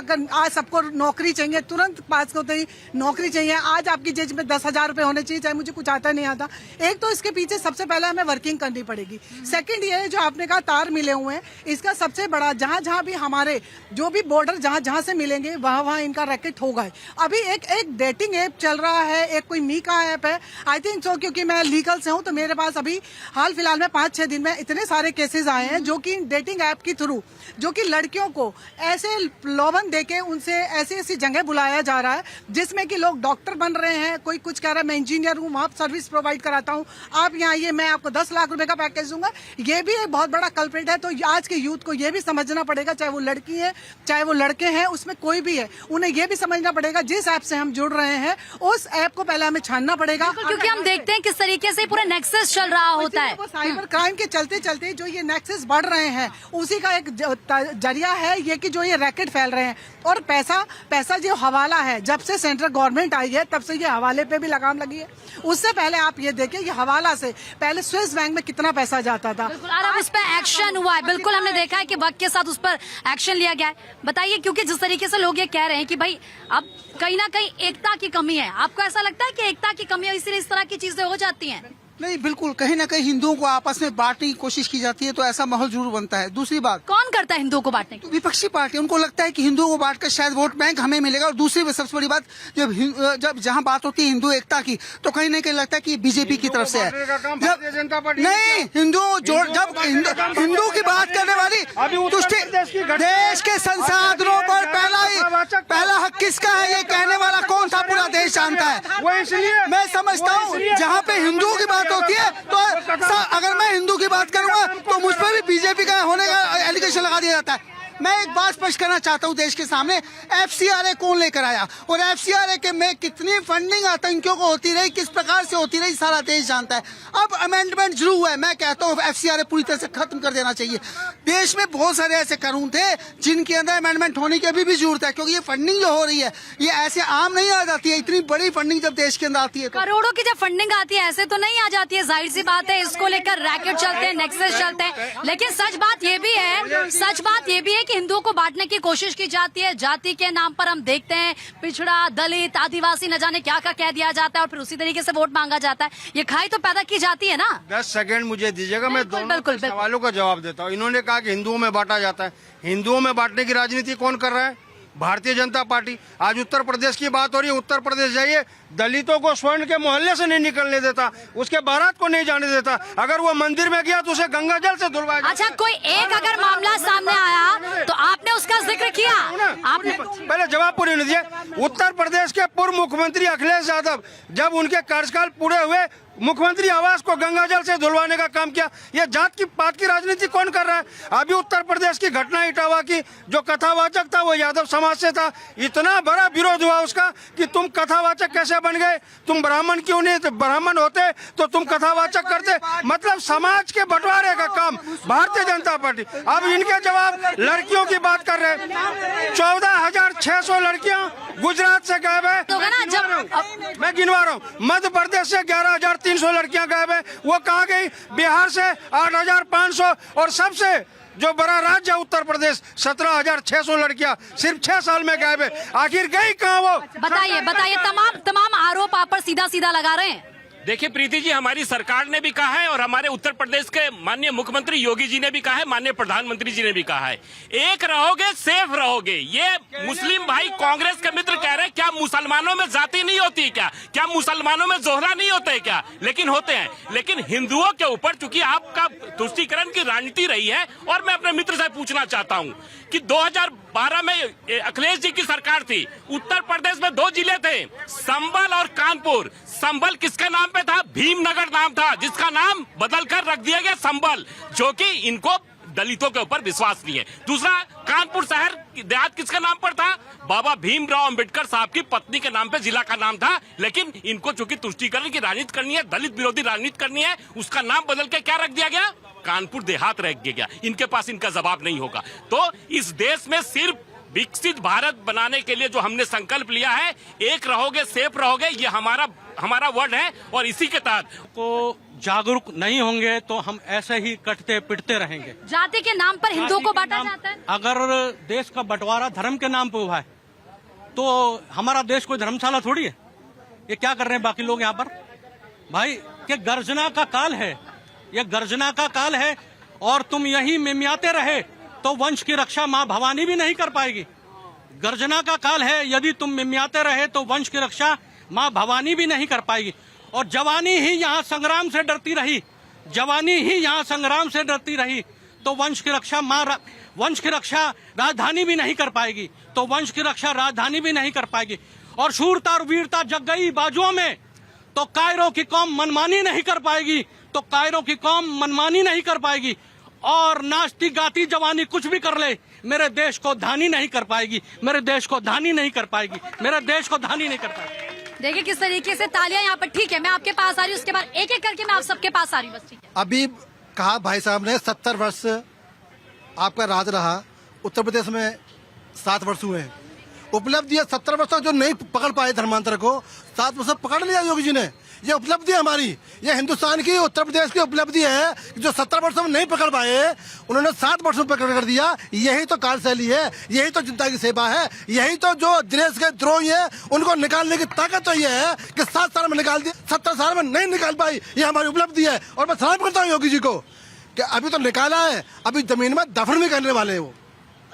सबको नौकरी चाहिए, तुरंत पास होते ही नौकरी चाहिए। आज आपकी जेब में 10,000 रुपए होने चाहिए, चाहे मुझे कुछ आता नहीं आता। एक तो इसके पीछे सबसे पहले हमें वर्किंग करनी पड़ेगी। सेकंड ये है जो आपने कहा तार मिले हुए हैं, इसका सबसे बड़ा जहां जहां भी हमारे जो भी बॉर्डर जहां जहां से मिलेंगे वहां इनका रैकेट होगा। अभी एक डेटिंग ऐप चल रहा है, एक कोई मी का ऐप है, आई थिंक सो, क्योंकि मैं लीगल से हूं तो मेरे पास अभी हाल फिलहाल में 5-6 दिन में इतने सारे केसेस आए हैं जो कि डेटिंग ऐप के थ्रू, जो कि लड़कियों को ऐसे प्रलोभन देके उनसे ऐसी ऐसी जगह बुलाया जा रहा है जिसमें कि लोग डॉक्टर बन रहे हैं, कोई कुछ कह रहा है मैं इंजीनियर हूँ, वहां सर्विस प्रोवाइड कराता हूँ, आप यहाँ आइए, मैं आपको 10 लाख रुपए का पैकेज दूंगा। ये भी एक बहुत बड़ा कल्प्रिट है। तो आज के यूथ को ये भी समझना पड़ेगा, चाहे वो लड़की है चाहे वो लड़के हैं, उसमें कोई भी है, उन्हें ये भी समझना पड़ेगा जिस ऐप से हम जुड़ रहे हैं उस ऐप को पहले हमें छानना पड़ेगा। क्योंकि हम देखते हैं किस तरीके से पूरा नेक्सस चल रहा होता है। वो साइबर क्राइम के चलते चलते जो ये नेक्सस बढ़ रहे हैं उसी का एक जरिया है ये कि जो ये रैकेट फैल रहे हैं। और पैसा जो हवाला है, जब से सेंट्रल गवर्नमेंट आई है तब से ये हवाले पे भी लगाम लगी है। उससे पहले आप ये देखिए ये हवाला से पहले स्विस बैंक में कितना पैसा जाता था। और अब उस पर एक्शन हुआ है, बिल्कुल हमने देखा है कि वक्त के साथ उस पर एक्शन लिया गया है। बताइए, क्योंकि जिस तरीके से लोग ये कह रहे हैं कि भाई अब कहीं ना कहीं एकता की कमी है, आपको ऐसा लगता है कि एकता की कमी है इसलिए इस तरह की चीजें हो जाती हैं? नहीं, बिल्कुल कहीं ना कहीं हिंदुओं को आपस में बांटने की कोशिश की जाती है, तो ऐसा माहौल जरूर बनता है। दूसरी बात, कौन करता है हिंदुओं को बांटने की? विपक्षी पार्टी, उनको लगता है कि हिंदुओं को बांटकर शायद वोट बैंक हमें मिलेगा। और दूसरी सबसे बड़ी बात, जब जहां बात होती है हिंदू एकता की, तो कहीं ना कहीं लगता है कि बीजेपी की तरफ से है। नहीं, हिंदुओं जब हिंदू की बात करने वाली तुष्टि, देश के संसाधनों पर पहला हक किसका है ये कहने वाला कौन था पूरा देश जानता है। वो इसलिए मैं समझता हूँ जहाँ पे हिंदुओं की बात होती है तो अगर मैं हिंदू की बात करूंगा तो मुझ पर भी बीजेपी का होने का एलिगेशन लगा दिया जाता है। मैं एक बात स्पष्ट करना चाहता हूं देश के सामने, एफसीआरए कौन लेकर आया और एफसीआरए के में कितनी फंडिंग आतंकियों को होती रही, किस प्रकार से होती रही, सारा देश जानता है। अब अमेंडमेंट जरूर हुआ है, मैं कहता हूं एफसीआरए पूरी तरह से खत्म कर देना चाहिए। देश में बहुत सारे ऐसे कानून थे जिनके अंदर अमेंडमेंट होने की अभी भी जरूरत है, क्योंकि ये फंडिंग जो हो रही है ये ऐसे आम नहीं आ जाती है। इतनी बड़ी फंडिंग जब देश के अंदर आती है, करोड़ों की जब फंडिंग आती है ऐसे तो नहीं आ जाती है, जाहिर सी बात है। इसको लेकर रैकेट चलते हैं, नेक्सस चलते हैं, लेकिन सच बात ये भी है कि हिंदुओं को बांटने की कोशिश की जाती है। जाति के नाम पर हम देखते हैं पिछड़ा, दलित, आदिवासी न जाने क्या कह दिया जाता है और फिर उसी तरीके से वोट मांगा जाता है। ये खाई तो पैदा की जाती है ना। 10 सेकंड मुझे दीजिएगा, मैं दोनों बिल्कुल। सवालों का जवाब देता हूँ। इन्होंने कहा कि हिंदुओं में बांटा जाता है, हिंदुओं में बांटने की राजनीति कौन कर रहा है? भारतीय जनता पार्टी। आज उत्तर प्रदेश की बात हो रही है, उत्तर प्रदेश जाइए, दलितों को स्वर्ण के मोहल्ले से नहीं निकलने देता, उसके बारात को नहीं जाने देता। अगर वो मंदिर में गया तो उसे गंगा जल से धुलवाया। अच्छा, कोई एक अगर मामला सामने आया तो आपने उसका जिक्र किया? आपने पहले जवाब पूरी नहीं दिया। उत्तर प्रदेश के पूर्व मुख्यमंत्री अखिलेश यादव जब उनके कार्यकाल पूरे हुए, मुख्यमंत्री आवास को गंगाजल से धुलवाने का काम किया। ये जात की पात की राजनीति कौन कर रहा है? अभी उत्तर प्रदेश की घटना इटावा की, जो कथावाचक था वो यादव समाज से था। इतना बड़ा विरोध हुआ उसका कि तुम कथावाचक कैसे बन गए, तुम ब्राह्मण क्यों नहीं? तो ब्राह्मण होते तो तुम कथावाचक करते। मतलब समाज के बंटवारे का काम भारतीय जनता पार्टी। अब इनके जवाब, लड़कियों की बात कर रहे हैं। 14,600 लड़कियां गुजरात से गायब है, मैं गिनवा रहा हूँ। मध्य प्रदेश से 11,300 लड़कियां गायब है, वो कहाँ गई? बिहार से 8,500 और सबसे जो बड़ा राज्य है उत्तर प्रदेश, 17,600 लड़कियां सिर्फ 6 साल में गायब है। आखिर गई कहाँ वो? बताइए, तमाम आरोप आप पर सीधा लगा रहे हैं। देखिए प्रीति जी, हमारी सरकार ने भी कहा है और हमारे उत्तर प्रदेश के माननीय मुख्यमंत्री योगी जी ने भी कहा है, माननीय प्रधानमंत्री जी ने भी कहा है, एक रहोगे सेफ रहोगे। ये मुस्लिम भाई कांग्रेस के मित्र कह रहे हैं क्या मुसलमानों में जाति नहीं होती क्या मुसलमानों में जोहरा नहीं होते है क्या? लेकिन होते हैं। लेकिन हिंदुओं के ऊपर चूंकि आपका तुष्टीकरण की राजनीति रही है, और मैं अपने मित्र से पूछना चाहता हूँ कि 2012 में अखिलेश जी की सरकार थी, उत्तर प्रदेश में 2 जिले थे, संभल और कानपुर। संभल किसके नाम पे था? भीमनगर नाम था, जिसका नाम बदलकर रख दिया गया संभल, जो कि इनको दलितों के ऊपर विश्वास नहीं है। दूसरा, कानपुर शहर देहात किसके नाम पर था? बाबा भीमराव अंबेडकर साहब की पत्नी के नाम पे जिला का नाम था, लेकिन इनको चूंकि तुष्टीकरण की राजनीति करनी है, दलित विरोधी राजनीति करनी है, उसका नाम बदल के क्या रख दिया गया? कानपुर देहात रख दिया गया। इनके पास इनका जवाब नहीं होगा। तो इस देश में सिर्फ विकसित भारत बनाने के लिए जो हमने संकल्प लिया है, एक रहोगे सेफ रहोगे, ये हमारा वर्ड है। और इसी के तहत को जागरूक नहीं होंगे तो हम ऐसे ही कटते पिटते रहेंगे। जाति के नाम पर हिंदुओं को बांटा जाता है। अगर देश का बंटवारा धर्म के नाम पे हुआ है तो हमारा देश कोई धर्मशाला थोड़ी है। ये क्या कर रहे हैं बाकी लोग यहाँ पर? भाई, ये गर्जना का काल है, ये गर्जना का काल है। और तुम यही मिमियाते रहे तो वंश की रक्षा माँ भवानी भी नहीं कर पाएगी। गर्जना का काल है, यदि तुम मिमियाते रहे तो वंश की रक्षा माँ भवानी भी नहीं कर पाएगी। और जवानी ही यहाँ संग्राम से डरती रही, जवानी ही यहाँ संग्राम से डरती रही तो वंश की रक्षा राजधानी भी नहीं कर पाएगी, तो वंश की रक्षा राजधानी भी नहीं कर पाएगी। और शूरता और वीरता जग गई बाजुओं में तो कायरों की कौम मनमानी नहीं कर पाएगी, तो कायरों की कौम मनमानी नहीं कर पाएगी। और नाचती गाती जवानी कुछ भी कर ले, मेरे देश को धानी नहीं कर पाएगी, मेरे देश को धानी नहीं कर पाएगी, मेरे देश को धानी नहीं कर पाएगी। देखिए किस तरीके से तालियां यहाँ पर। ठीक है, मैं आपके पास आ रही हूँ, उसके बाद एक एक करके मैं आप सबके पास आ रही हूँ, बस ठीक है। अभी कहा भाई साहब ने 70 वर्ष आपका राज रहा, उत्तर प्रदेश में 7 वर्ष हुए हैं। उपलब्धि 70 वर्ष तक जो नहीं पकड़ पाए धर्मांतर को, 7 वर्ष पकड़ लिया योगी जी ने। ये उपलब्धि है हमारी, ये हिंदुस्तान की, उत्तर प्रदेश की उपलब्धि है कि जो 70 वर्षों में नहीं पकड़ पाए उन्होंने 7 वर्षों में पकड़ कर दिया। यही तो कार्यशैली है, यही तो जनता की सेवा है, यही तो जो देश के द्रोही है उनको निकालने की ताकत तो ये है कि 7 साल में निकाल दिया, 70 साल में नहीं निकाल पाई, ये हमारी उपलब्धि है। और मैं सलाम करता हूँ योगी जी को कि अभी तो निकाला है, अभी जमीन में दफन भी करने वाले हैं वो।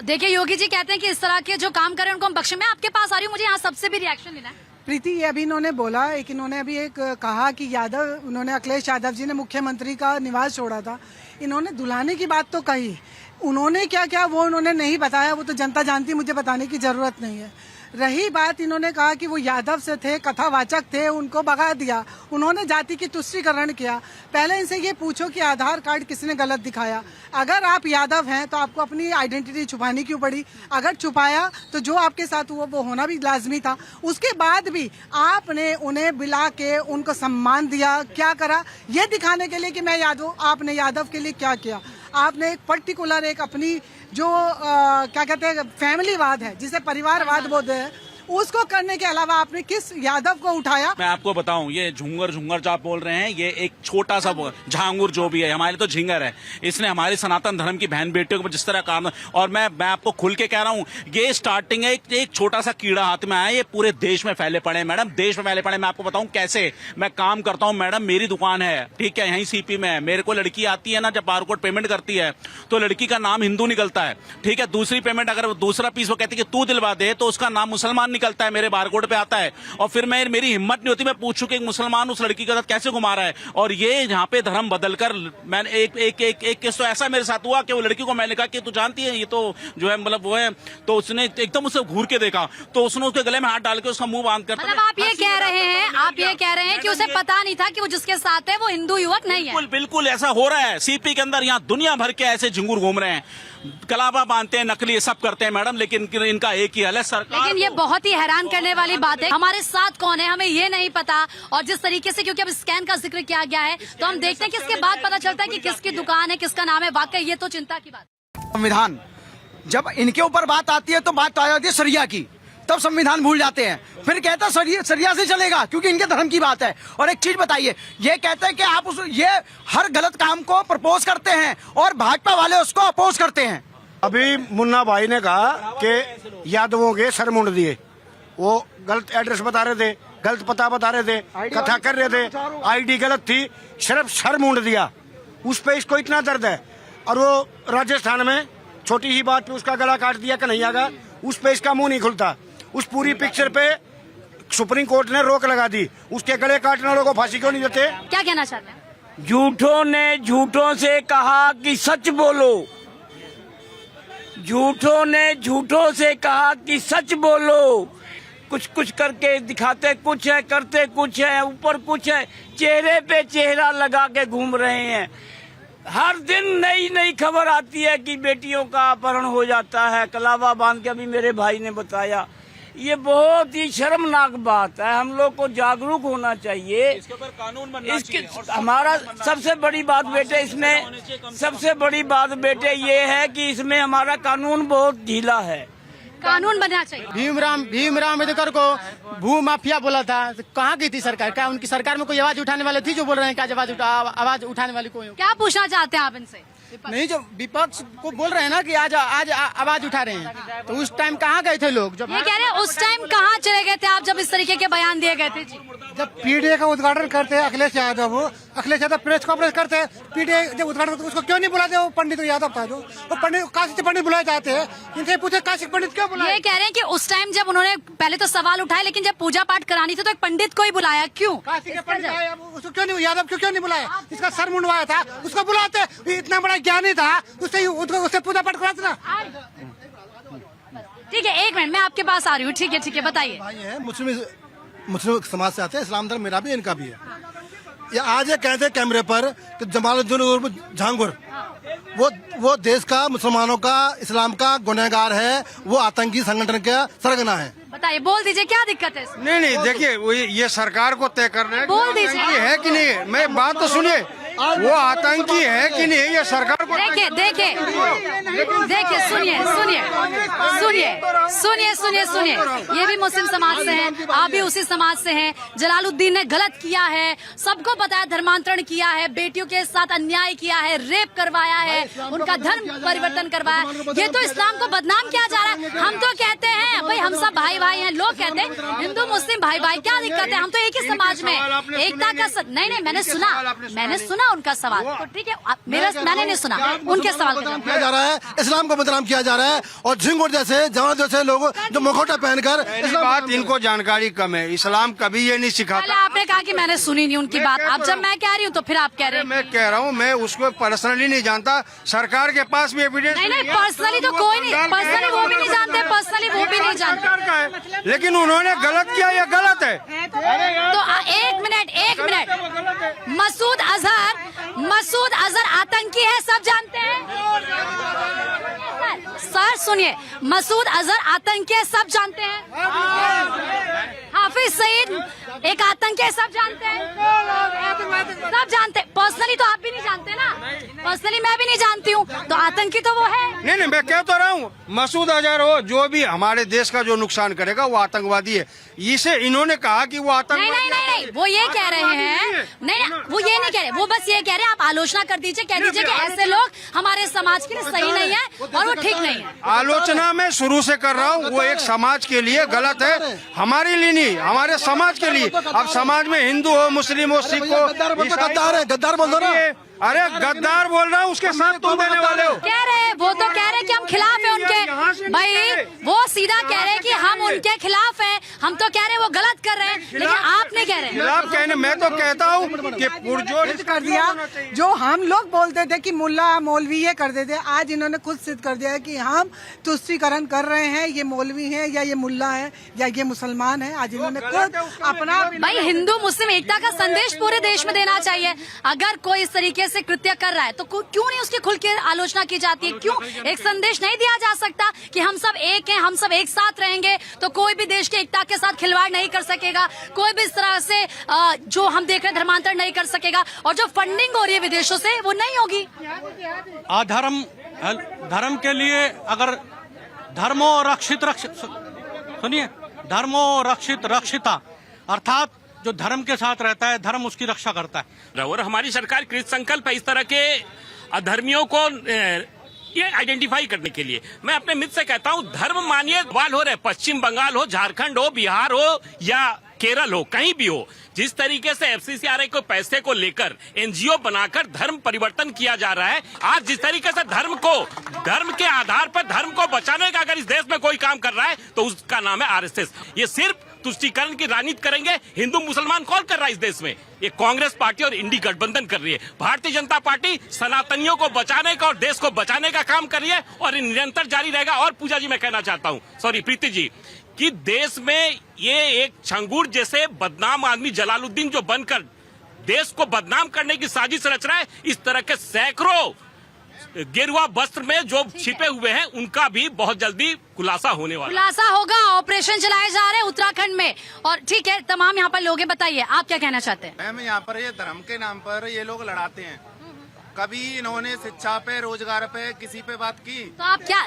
देखिए योगी जी कहते हैं कि इस तरह के जो काम करें उनको हम बख्शे। मैं आपके पास आ रही हूँ, मुझे यहाँ सबसे भी रिएक्शन लेना है। प्रीति, ये अभी इन्होंने बोला, एक इन्होंने अभी एक कहा कि उन्होंने अखिलेश यादव जी ने मुख्यमंत्री का निवास छोड़ा था। इन्होंने दुलाने की बात तो कही, उन्होंने क्या क्या वो उन्होंने नहीं बताया, वो तो जनता जानती, मुझे बताने की जरूरत नहीं है। रही बात, इन्होंने कहा कि वो यादव से थे, कथावाचक थे, उनको भगा दिया, उन्होंने जाति की तुष्टीकरण किया। पहले इनसे ये पूछो कि आधार कार्ड किसने गलत दिखाया। अगर आप यादव हैं तो आपको अपनी आइडेंटिटी छुपानी क्यों पड़ी? अगर छुपाया तो जो आपके साथ हुआ वो होना भी लाजमी था। उसके बाद भी आपने उन्हें बुला के उनको सम्मान दिया। क्या करा? ये दिखाने के लिए कि मैं यादव। आपने यादव के लिए क्या किया? आपने एक पर्टिकुलर एक अपनी जो क्या कहते हैं फैमिलीवाद है, जिसे परिवारवाद बोलते हैं, उसको करने के अलावा आपने किस यादव को उठाया? मैं आपको बताऊं, ये झुंगर जो आप बोल रहे हैं, ये एक छोटा सा झांगुर जो भी है, हमारे तो झिंगर है। इसने हमारे सनातन धर्म की बहन बेटियों के ऊपर जिस तरह काम, और मैं आपको खुल के कह रहा हूं, ये स्टार्टिंग है, एक छोटा सा कीड़ा हाथ में आया, ये पूरे देश में फैले पड़े हैं मैडम, देश में फैले पड़े। मैं आपको बताऊं कैसे। मैं काम करता हूं मैडम, मेरी दुकान है, ठीक है, यहीं सीपी में है। मेरे को लड़की आती है ना, जब बारकोड पेमेंट करती है तो लड़की का नाम हिंदू निकलता है, ठीक है। दूसरी पेमेंट अगर दूसरा पीस वो कहती है कि तू दिलवा दे, तो उसका नाम मुसलमान निकलता है, मेरे बारकोड पे आता है। और फिर मेरी हिम्मत नहीं होती मैं पूछूं कि एक मुसलमान उस लड़की के साथ कैसे घुमा रहा है। और ये यहाँ पे धर्म बदलकर, मैंने एक केस तो ऐसा मेरे साथ हुआ कि वो लड़की को मैंने कहा कि तू जानती है ये तो जो है मतलब वो है, तो उसने एकदम उसे घूर के देखा, तो उसने उसके गले में हाथ डाल के उसका मुंह बांध कर। मतलब आप ये कह रहे हैं कि उसे पता नहीं था कि वो जिसके साथ है वो हिंदू युवक नहीं है? बिल्कुल ऐसा हो रहा है सीपी के अंदर। यहाँ दुनिया भर के ऐसे झिंगुर घूम रहे हैं, कलाबा बांधते हैं, नकली सब करते हैं मैडम, लेकिन इनका एक ही हल है सरकार। लेकिन ये बहुत ही हैरान करने वाली बात है, हमारे साथ कौन है हमें ये नहीं पता। और जिस तरीके से, क्योंकि अब स्कैन का जिक्र किया गया है, तो हम देखते हैं कि इसके बाद पता चलता है कि किसकी दुकान है, किसका नाम है। वाकई ये तो चिंता की बात। संविधान जब इनके ऊपर बात आती है तो बात आ जाती है सरिया की, तब संविधान भूल जाते हैं। फिर कहता है सरिया से चलेगा क्योंकि इनके धर्म की बात है। और एक चीज बताइए, ये कहते हैं कि आप ये हर गलत काम को प्रपोज करते हैं और भाजपा वाले उसको अपोज करते हैं। अभी मुन्ना भाई ने कहा कि यादवों के सर मुंड दिए, वो गलत एड्रेस बता रहे थे, गलत पता बता रहे थे, कथा कर रहे थे, आईडी गलत थी, सिर्फ सर मुंड दिया। उस पे इसको इतना दर्द है। और वो राजस्थान में छोटी ही बात पे उसका गला काट दिया कन्हैया का, उस पे इसका मुंह नहीं खुलता। उस पूरी पिक्चर पे सुप्रीम कोर्ट ने रोक लगा दी। उसके गले काटने वालों को फांसी क्यों नहीं देते? क्या कहना चाहते हैं? झूठों ने झूठों से कहा कि सच बोलो, झूठों ने झूठों से कहा कि सच बोलो। कुछ कुछ करके दिखाते कुछ है, करते कुछ है, ऊपर कुछ है, चेहरे पे चेहरा लगा के घूम रहे हैं। हर दिन नई नई खबर आती है कि बेटियों का अपहरण हो जाता है। कलावा बांध के अभी मेरे भाई ने बताया, ये बहुत ही शर्मनाक बात है। हम लोग को जागरूक होना चाहिए। इसके ऊपर कानून बनना चाहिए। हमारा सबसे बड़ी बात बेटे इसमें सबसे बड़ी बात बेटे ये है कि इसमें हमारा कानून बहुत ढीला है। कानून बनना चाहिए। भीमराव अम्बेडकर को भू माफिया बोला था, तो कहाँ की थी सरकार? क्या उनकी सरकार में कोई आवाज उठाने वाले थी जो बोल रहे हैं कि आवाज उठाने वाली कोई? क्या पूछना चाहते हैं आप इनसे? नहीं, जो विपक्ष को बोल रहे हैं ना कि आज आवाज उठा रहे हैं, तो उस टाइम कहाँ गए थे लोग? जब ये कह रहे हैं उस टाइम कहाँ चले गए थे आप जब इस तरीके के बयान दिए गए थे? जी, जब पीडीए का उद्घाटन करते हैं अखिलेश यादव प्रेस कॉन्फ्रेंस करते हैं, पीडीए जब उद्घाटन करते उसको क्यों नहीं बुलाते? वो पंडित यादव था जो वो पंडित काशी पंडित बुलाए जाते हैं, इनसे पूछे काशी पंडित क्यों बुलाए? ये कह रहे हैं कि उस टाइम जब उन्होंने पहले तो सवाल उठाए, लेकिन जब पूजा पाठ करानी थी तो एक पंडित को ही बुलाया, क्यों? काशी के पंडित आए, उसको क्यों नहीं, यादव क्यों नहीं बुलाया? इसका सर मुंडवाया था, उसको बुलाते, इतना बड़ा ज्ञानी था, उससे पूजा पाठ कराते ना। ठीक है, एक मिनट, मैं आपके पास आ रही हूँ। ठीक है, बताइए। भाई है मुस्लिम समाज से आते हैं, इस्लाम धर्म मेरा भी इनका भी है। ये आज ये कहते हैं कैमरे पर कि जमालुद्दीन उर्फ झांगुर वो देश का, मुसलमानों का, इस्लाम का गुनहगार है, वो आतंकी संगठन का सरगना है। बताइए, बोल दीजिए, क्या दिक्कत है इसमें? नहीं देखिए, ये सरकार को तय करना है। बोल दीजिए। है कि नहीं? मैं बात तो सुनिए, वो आतंकी है कि नहीं, ये सरकार को देखिए, सुनिए। ये भी मुस्लिम समाज से हैं, आप भी उसी समाज से हैं। जलालुद्दीन ने गलत किया है, सबको पता है, धर्मांतरण किया है, बेटियों के साथ अन्याय किया है, रेप करवाया है, उनका धर्म परिवर्तन करवाया। ये तो इस्लाम को बदनाम किया जा रहा है। हम तो कहते हैं भाई हम सब भाई हैं, लोग कहते हैं हिंदू मुस्लिम भाई, क्या दिक्कत है? हम तो एक ही समाज में एकता का नहीं, मैंने सुना उनका सवाल, तो ठीक है, मैंने नहीं सुना उनके सवाल किया जा रहा है, इस्लाम को बदनाम किया जा रहा है, और झिंगुर जैसे जवान जैसे लोग जो मुखौटा पहनकर, बात इनको जानकारी कम है। इस्लाम कभी ये नहीं सिखाता। पहले आपने कहा कि मैंने सुनी नहीं उनकी बात, अब जब मैं कह रही हूँ तो फिर आप कह रहे हैं। मैं कह रहा हूँ, मैं उसको पर्सनली नहीं जानता, सरकार के पास भी एविडेंस नहीं, पर्सनली तो कोई नहीं, पर्सनली वो भी नहीं जानते, लेकिन उन्होंने गलत किया, ये गलत है। तो एक मिनट, मसूद अजहर आतंकी है, सब जानते हैं। सर सुनिए, मसूद अजहर आतंकी है, सब जानते हैं। हाफिज सईद एक आतंकी है, सब जानते हैं, सब जानते हैं। पर्सनली तो आप भी नहीं जानते ना, पर्सनली मैं भी नहीं जानती हूँ, तो आतंकी तो वो है। नहीं, मैं कह तो रहा हूँ, मसूद अजहर हो, जो भी हमारे देश का जो नुकसान करेगा वो आतंकवादी है। इसे इन्होंने कहा कि वो आतंकवादी नहीं, वो ये कह रहे हैं, नहीं, वो ये नहीं कह रहे, वो बस ये कह रहे हैं आप आलोचना कर दीजिए, कह दीजिए कि ऐसे लोग हमारे समाज के लिए सही नहीं है और वो ठीक नहीं है। आलोचना मैं शुरू से कर रहा हूँ, वो एक समाज के लिए गलत है, हमारे लिए नहीं, हमारे समाज के लिए। अब समाज में हिंदू हो, मुस्लिम हो, सिख हो, गद्दार बोल रहा है। अरे गद्दार बोल रहा हूँ, उसके साथ तुम देने वाले हो। कह रहे हैं, वो तो कह रहे हैं कि हम खिलाफ है उनके। भाई वो सीधा कह रहे हैं कि हम उनके खिलाफ हैं, हम तो कह रहे हैं वो गलत कर रहे हैं, लेकिन आप नहीं कह रहे हैं। खिलाफ कहने, मैं तो कहता हूँ कि पुरजोर कर दिया। जो हम लोग बोलते थे कि मुल्ला मौलवी ये कर देते, आज इन्होंने खुद सिद्ध कर दिया है कि हम तुष्टीकरण कर रहे हैं, ये मौलवी है या ये मुल्ला है या ये मुसलमान है। आज इन्होंने खुद अपना, भाई हिंदू मुस्लिम एकता का संदेश पूरे देश में देना चाहिए। अगर कोई इस तरीके से कृत्य कर रहा है तो क्यों नहीं उसकी खुल के आलोचना की जाती है? क्यों एक संदेश नहीं दिया जा सकता कि हम सब एक हैं, हम सब एक साथ रहेंगे, तो कोई भी देश की एकता के साथ खिलवाड़ नहीं कर सकेगा, कोई भी इस तरह से जो हम देख रहे हैं धर्मांतरण नहीं कर सकेगा, और जो फंडिंग हो रही है विदेशों से वो नहीं होगी। धर्म के लिए अगर धर्मो रक्षित रक्षिता, अर्थात जो धर्म के साथ रहता है धर्म उसकी रक्षा करता है। और हमारी सरकार कृत संकल्प है इस तरह के अधर्मियों को ये आइडेंटिफाई करने के लिए। मैं अपने मित्र से कहता हूँ, धर्म मानिए बवाल हो रहे, पश्चिम बंगाल हो, झारखंड हो, बिहार हो या केरल हो, कहीं भी हो, जिस तरीके से एफसीसीआरआई को पैसे को लेकर एनजीओ बनाकर धर्म परिवर्तन किया जा रहा है, आज जिस तरीके से धर्म के आधार पर धर्म को बचाने का अगर इस देश में कोई काम कर रहा है तो उसका नाम है आरएसएस। ये सिर्फ तुष्टीकरण की राजनीति करेंगे। हिंदू मुसलमान कौन कर रहा है इस देश में? ये कांग्रेस पार्टी और इंडी गठबंधन कर रही है। भारतीय जनता पार्टी सनातनियों को बचाने का और देश को बचाने का काम कर रही है और ये निरंतर जारी रहेगा। और पूजा जी, मैं कहना चाहता हूँ, सॉरी प्रीति जी, कि देश में ये एक छंगूर जैसे बदनाम आदमी जलालुद्दीन जो बनकर देश को बदनाम करने की साजिश रच रहा है। इस तरह के सैकड़ों गेरुआ वस्त्र में जो छिपे हुए हैं उनका भी बहुत जल्दी खुलासा होने वाला है। खुलासा होगा। ऑपरेशन चलाए जा रहे हैं उत्तराखंड में। और ठीक है, तमाम यहाँ पर लोग हैं, बताइए आप क्या कहना चाहते हैं? मैम, यहाँ पर ये धर्म के नाम पर ये लोग लड़ाते हैं। कभी इन्होंने शिक्षा पे, रोजगार पे, किसी पे बात की? तो आप क्या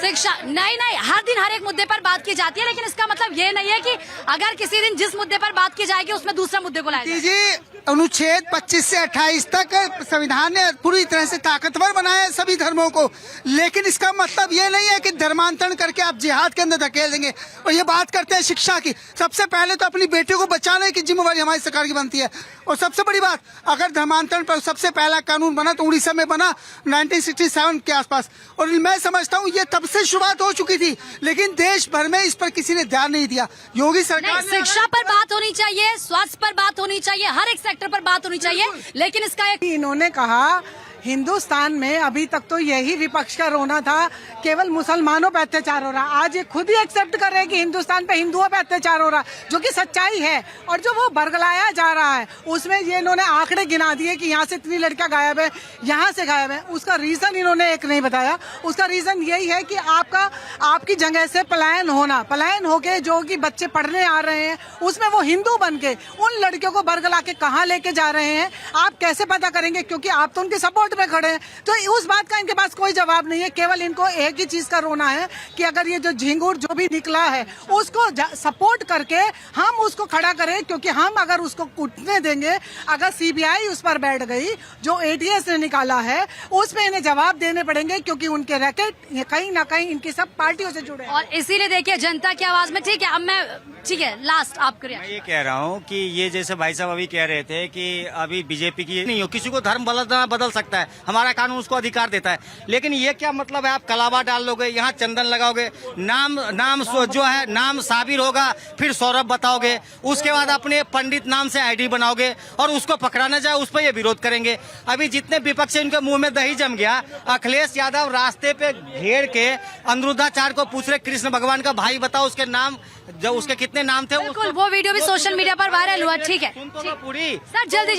शिक्षा नहीं, हर दिन हर एक मुद्दे पर बात की जाती है, लेकिन इसका मतलब ये नहीं है कि अगर किसी दिन जिस मुद्दे पर बात की जाएगी उसमें दूसरा मुद्दे को लाया जाएगा। जी, अनुच्छेद 25 से 28 तक संविधान ने पूरी तरह से ताकतवर बनाया है सभी धर्मों को, लेकिन इसका मतलब ये नहीं है कि धर्मांतरण करके आप जिहाद के अंदर धकेल देंगे। और ये बात करते हैं शिक्षा की, सबसे पहले तो अपनी बेटियों को बचाने की जिम्मेवारी हमारी सरकार की बनती है। और सबसे बड़ी बात, अगर धर्मांतरण पर सबसे पहला कानून बना तो उड़ीसा में बना 1967 के आसपास, और मैं समझता हूँ ये तब से शुरुआत हो चुकी थी, लेकिन देश भर में इस पर किसी ने ध्यान नहीं दिया। योगी सरकार ने शिक्षा पर बात होनी चाहिए, स्वास्थ्य पर बात होनी चाहिए, हर एक सेक्टर पर बात होनी चाहिए, लेकिन इसका एक इन्होंने कहा हिंदुस्तान में अभी तक तो यही विपक्ष का रोना था, केवल मुसलमानों पे अत्याचार हो रहा। आज ये खुद ही एक्सेप्ट कर रहे हैं कि हिंदुस्तान पे हिंदुओं पे अत्याचार हो रहा, जो कि सच्चाई है। और जो वो बरगलाया जा रहा है उसमें ये इन्होंने आंकड़े गिना दिए कि यहाँ से इतनी लड़कियां गायब है, यहाँ से गायब है। उसका रीजन इन्होंने एक नहीं बताया। उसका रीजन यही है कि आपकी जगह से पलायन होके जो कि बच्चे पढ़ने आ रहे हैं उसमें वो हिंदू बन के उन लड़कियों को बरगला के कहाँ लेके जा रहे हैं, आप कैसे पता करेंगे? क्योंकि आप तो उनके सपोर्ट में खड़े हैं। तो उस बात का इनके पास कोई जवाब नहीं है। केवल इनको एक ही चीज का रोना है कि अगर ये जो झिंगुर जो भी निकला है उसको सपोर्ट करके हम उसको खड़ा करें, क्योंकि हम अगर उसको कूटने देंगे, अगर सीबीआई उस पर बैठ गई जो एटीएस ने निकाला है उसमें इन्हें जवाब देने पड़ेंगे, क्योंकि उनके रैकेट कहीं ना कहीं इनकी सब पार्टियों से जुड़े हैं। और इसीलिए देखिए जनता की आवाज में, ठीक है अब मैं, ठीक है लास्ट आप करिए। मैं ये कह रहा हूँ कि ये जैसे भाई साहब अभी कह रहे थे कि अभी बीजेपी की नहीं हो, किसी को धर्म बदल सकता है, हमारा कानून उसको अधिकार देता है, लेकिन ये क्या मतलब है? आप कलावा डाल लोगे, यहाँ चंदन लगाओगे, नाम जो है नाम साबिर होगा, फिर सौरभ बताओगे, उसके बाद अपने पंडित नाम से आईडी बनाओगे और उसको पकड़ा न जाए उस पर ये विरोध करेंगे। अभी जितने विपक्ष है उनके मुंह में दही जम गया। अखिलेश यादव रास्ते पे घेर के अनिरुद्धाचार्य को पूछ रहे कृष्ण भगवान का भाई बताओ उसके नाम, जब उसके कितने नाम थे। बिल्कुल, वो वीडियो भी सोशल मीडिया पर वायरल हुआ। ठीक है पूरी सर, जल्दी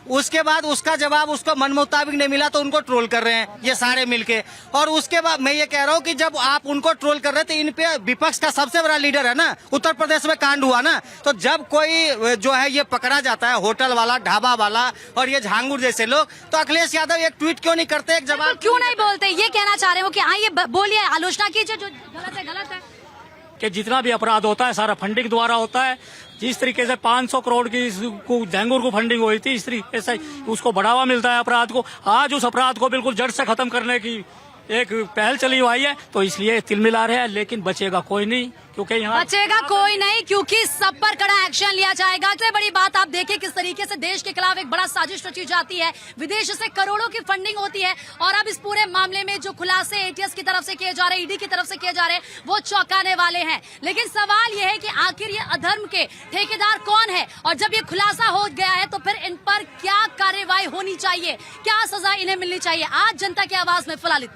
उसके बाद उसका जवाब उसको मन मुताबिक नहीं मिला तो उनको ट्रोल कर रहे हैं ये सारे मिलके। और उसके बाद मैं ये कह रहा हूँ कि जब आप उनको ट्रोल कर रहे थे, इन पे विपक्ष का सबसे बड़ा लीडर है ना, उत्तर प्रदेश में कांड हुआ ना, तो जब कोई जो है ये पकड़ा जाता है, होटल वाला, ढाबा वाला और ये झांगुर जैसे लोग, तो अखिलेश यादव एक ट्वीट क्यों नहीं करते, एक जवाब क्यों नहीं बोलते? ये कहना चाह रहे हो कि हाँ ये बोलिए, आलोचना कीजिए, जो गलत है कि जितना भी अपराध होता है सारा फंडिंग द्वारा होता है। जिस तरीके से 500 करोड़ की झैंगुर को फंडिंग हुई थी, इस तरीके से उसको बढ़ावा मिलता है अपराध को। आज उस अपराध को बिल्कुल जड़ से खत्म करने की एक पहल चली हुई है, तो इसलिए तिलमिला रहे हैं, लेकिन बचेगा कोई नहीं, क्योंकि यहाँ बचेगा कोई नहीं, क्योंकि सब पर कड़ा एक्शन लिया जाएगा। सबसे बड़ी बात आप देखिए किस तरीके से देश के खिलाफ एक बड़ा साजिश रची जाती है, विदेश से करोड़ों की फंडिंग होती है, और अब इस पूरे मामले में जो खुलासे एटीएस की तरफ से किए जा रहे हैं, ईडी की तरफ से किए जा रहे हैं, वो चौंकाने वाले हैं। लेकिन सवाल ये है कि आखिर ये अधर्म के ठेकेदार कौन है, और जब ये खुलासा हो गया है तो फिर इन पर क्या कार्रवाई होनी चाहिए, क्या सजा इन्हें मिलनी चाहिए। आज जनता की आवाज में फिलहाल इतना।